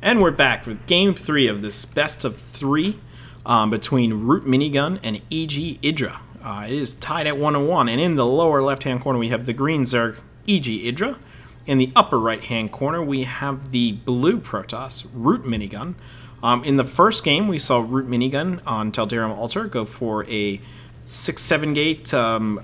And we're back for game 3 of this best of 3 between ROOTMinigun and EgIdrA. It is tied at 1-1, and in the lower left-hand corner we have the green Zerg EgIdrA. In the upper right-hand corner we have the blue Protoss ROOTMinigun. In the first game we saw ROOTMinigun on Teldarum Altar go for a 6-7 gate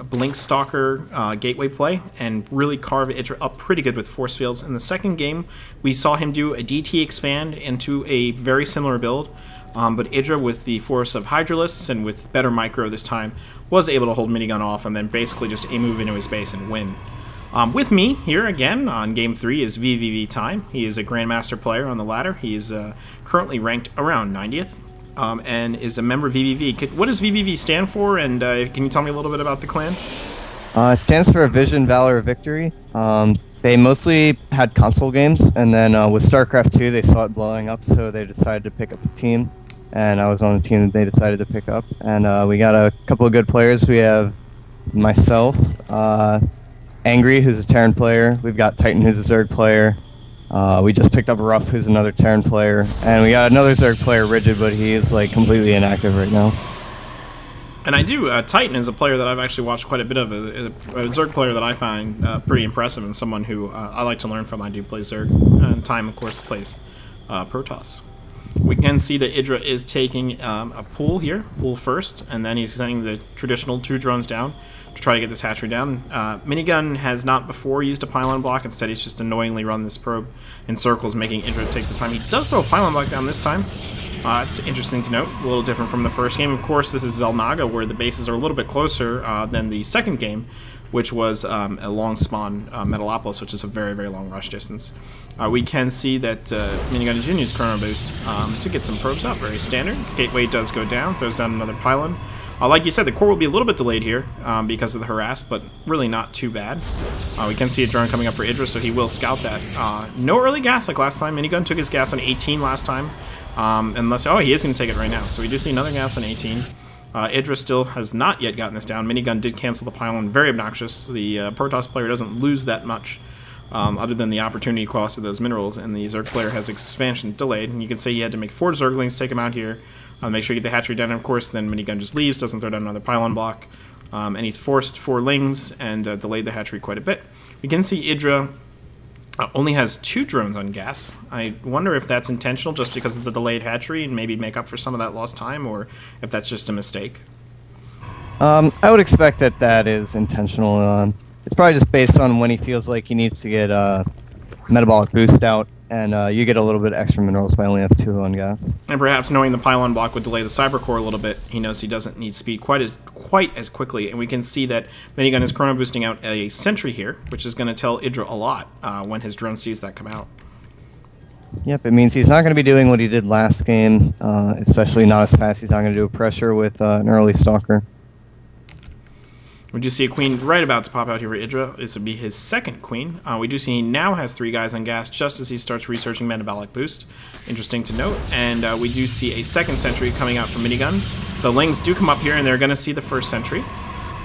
Blink Stalker gateway play and really carve EgIdrA up pretty good with force fields. In the second game, we saw him do a DT expand into a very similar build, but EgIdrA, with the force of Hydralisks and with better micro this time, was able to hold Minigun off and then basically just move into his base and win. With me here again on game 3 is vVvTime. He is a Grandmaster player on the ladder. He is currently ranked around 90th. And is a member of vVv. What does vVv stand for, and can you tell me a little bit about the clan? It stands for Vision, Valor, Victory. They mostly had console games, and then with StarCraft 2 they saw it blowing up, so they decided to pick up a team, and I was on the team that they decided to pick up. And we got a couple of good players. We have myself, Angry, who's a Terran player. We've got Titan, who's a Zerg player. We just picked up Ruff, who's another Terran player, and we got another Zerg player, Rigid, but he is like completely inactive right now. And I do, Titan is a player that I've actually watched quite a bit of, a Zerg player that I find pretty impressive and someone who I like to learn from. I do play Zerg, and Time, of course, plays Protoss. We can see that EgIdrA is taking a pool here, pool first, and then he's sending the traditional 2 drones down to try to get this hatchery down. Minigun has not before used a pylon block. Instead, he's just annoyingly run this probe in circles, making EgIdrA take the time. He does throw a pylon block down this time. It's interesting to note, a little different from the first game. Of course, this is Xel'Naga, where the bases are a little bit closer than the second game, which was a long spawn Metalopolis, which is a very, very long rush distance. We can see that Minigun is using his Chrono Boost to get some probes up, very standard. Gateway does go down, throws down another pylon. Like you said, the core will be a little bit delayed here because of the harass, but really not too bad. We can see a drone coming up for EgIdrA, so he will scout that. No early gas like last time. Minigun took his gas on 18 last time. Oh, he is going to take it right now. So we do see another gas on 18. EgIdrA still has not yet gotten this down. Minigun did cancel the pylon. Very obnoxious. The Protoss player doesn't lose that much other than the opportunity cost of those minerals, and the Zerg player has expansion delayed. And you can see he had to make 4 Zerglings take him out here. Make sure you get the hatchery down, and of course then Minigun just leaves, doesn't throw down another pylon block, and he's forced 4 lings and delayed the hatchery quite a bit. We can see EgIdrA only has 2 drones on gas. I wonder if that's intentional just because of the delayed hatchery and maybe make up for some of that lost time, or if that's just a mistake. I would expect that that is intentional. It's probably just based on when he feels like he needs to get metabolic boost out, and you get a little bit extra minerals by only have 2 on gas. And perhaps knowing the pylon block would delay the cyber core a little bit, he knows he doesn't need speed quite as quickly, and we can see that Minigun is chrono boosting out a sentry here, which is going to tell EgIdrA a lot when his drone sees that come out. Yep, it means he's not going to be doing what he did last game, especially not as fast. He's not going to do a pressure with an early stalker. We do see a queen right about to pop out here for EgIdrA. This would be his second queen. We do see he now has 3 guys on gas just as he starts researching metabolic boost. Interesting to note. And we do see a second sentry coming out from Minigun. The Lings do come up here, and they're going to see the first sentry.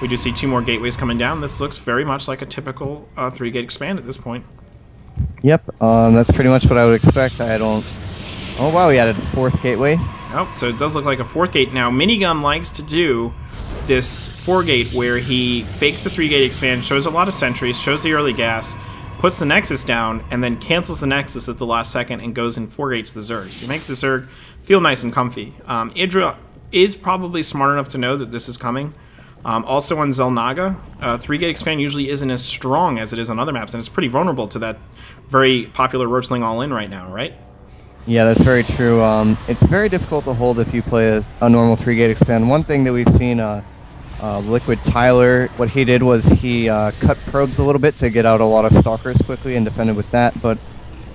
We do see 2 more gateways coming down. This looks very much like a typical 3-gate expand at this point. Yep, that's pretty much what I would expect. Oh wow, we added a 4th gateway. Oh, so it does look like a 4th gate. Now, Minigun likes to do this 4-gate where he fakes the 3-gate expand, shows a lot of sentries, shows the early gas, puts the Nexus down, and then cancels the Nexus at the last second and goes in 4-gate to the Zergs. You make the Zerg feel nice and comfy. EgIdrA is probably smart enough to know that this is coming. Also on Xel'Naga, 3-gate expand usually isn't as strong as it is on other maps, and it's pretty vulnerable to that very popular Roachling all-in right now, right? Yeah, that's very true. It's very difficult to hold if you play a normal 3-gate expand. One thing that we've seen, Liquid Tyler, what he did was he cut probes a little bit to get out a lot of stalkers quickly and defended with that, but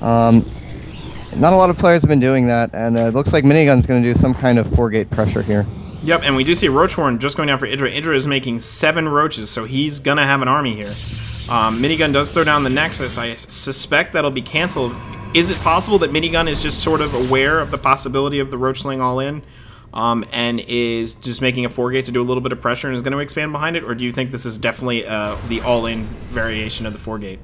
not a lot of players have been doing that, and it looks like Minigun's going to do some kind of 4-gate pressure here. Yep, and we do see Roachhorn just going down for EgIdrA. EgIdrA is making 7 roaches, so he's going to have an army here. Minigun does throw down the Nexus. I suspect that'll be canceled. Is it possible that Minigun is just sort of aware of the possibility of the Roachling all-in and is just making a 4-gate to do a little bit of pressure and is going to expand behind it? Or do you think this is definitely the all-in variation of the 4-gate?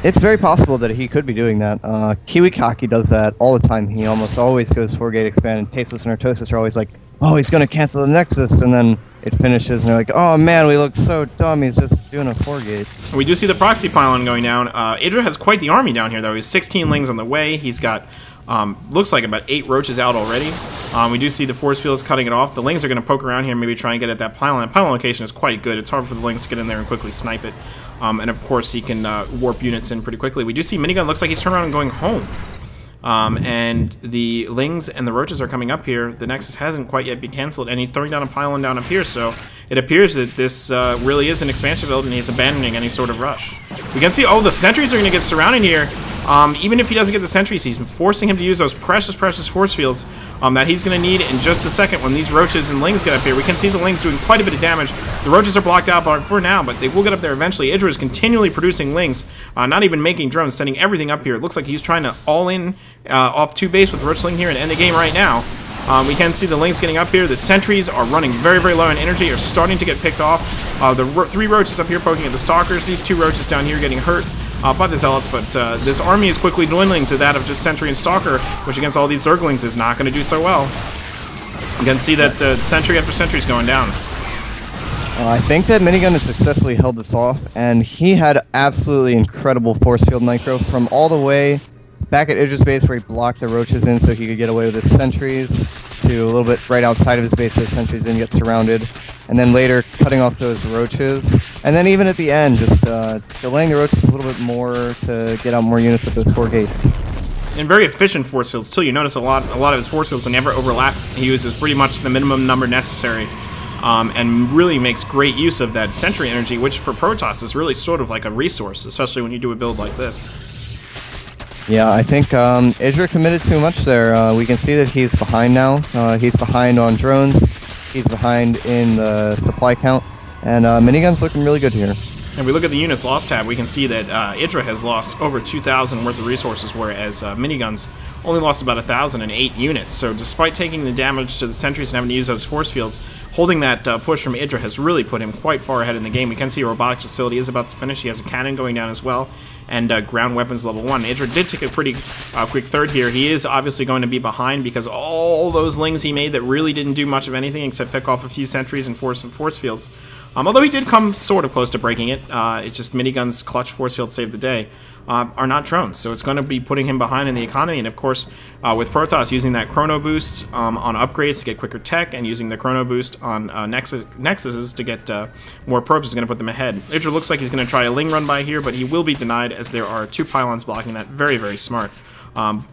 It's very possible that he could be doing that. Kiwikaki does that all the time. He almost always goes 4-gate expand, and Tasteless and Artosis are always like, oh, he's going to cancel the Nexus, and then it finishes, and they're like, oh man, we look so dumb, he's just doing a 4-gate. We do see the proxy pylon going down. EgIdrA has quite the army down here, though. He's 16 lings on the way. He's got, looks like about 8 roaches out already. We do see the force fields cutting it off. The lings are going to poke around here, maybe try and get at that pylon. The pylon location is quite good. It's hard for the lings to get in there and quickly snipe it. And of course, he can warp units in pretty quickly. We do see Minigun looks like he's turned around and going home. And the lings and the roaches are coming up here. The Nexus hasn't quite yet been cancelled, and he's throwing down a pylon down up here, so it appears that this really is an expansion build, and he's abandoning any sort of rush. We can see, oh, the sentries are going to get surrounded here. Even if he doesn't get the sentries, he's forcing him to use those precious, precious force fields that he's going to need in just a second when these roaches and lings get up here. We can see the lings doing quite a bit of damage. The roaches are blocked out for now, but they will get up there eventually. EgIdrA is continually producing lings, not even making drones, sending everything up here. It looks like he's trying to all-in off 2 base with Roach Ling here and end the game right now. We can see the lings getting up here. The sentries are running very, very low on energy, are starting to get picked off. The 3 roaches up here poking at the stalkers. These 2 roaches down here getting hurt by the zealots, but this army is quickly dwindling to that of just sentry and stalker, which against all these zerglings is not going to do so well. You can see that sentry after sentry is going down. I think that Minigun has successfully held this off, and he had absolutely incredible force field micro from all the way back at EgIdRA's base where he blocked the roaches in so he could get away with his sentries, to a little bit right outside of his base so his sentries didn't get surrounded, and then later cutting off those roaches, and then even at the end just delaying the roaches a little bit more to get out more units with those 4-gate. And very efficient force fields too. You notice a lot of his force fields, they never overlap. He uses pretty much the minimum number necessary, and really makes great use of that sentry energy, which for Protoss is really sort of like a resource, especially when you do a build like this. Yeah, I think EgIdRA committed too much there. We can see that he's behind now. He's behind on drones. He's behind in the supply count. And Minigun's looking really good here. And we look at the units lost tab, we can see that EgIdRA has lost over 2,000 worth of resources, whereas Minigun's only lost about 1,008 units. So despite taking the damage to the sentries and having to use those force fields, holding that push from EgIdRA has really put him quite far ahead in the game. We can see a robotics facility is about to finish. He has a cannon going down as well, and ground weapons level 1. EgIdRA did take a pretty quick third here. He is obviously going to be behind because all those lings he made that really didn't do much of anything except pick off a few sentries and force some force fields. Although he did come sort of close to breaking it, it's just Minigun's clutch force field saved the day. Are not drones, so it's going to be putting him behind in the economy, and of course with Protoss using that chrono boost on upgrades to get quicker tech, and using the chrono boost on nexuses to get more probes is going to put them ahead. EgIdRA looks like he's going to try a ling run by here, but he will be denied as there are 2 pylons blocking that. Very, very smart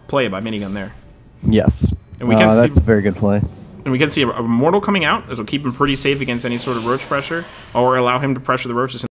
play by Minigun there. Yes, and we can that's a very good play. And we can see a mortal coming out that'll keep him pretty safe against any sort of roach pressure, or allow him to pressure the roaches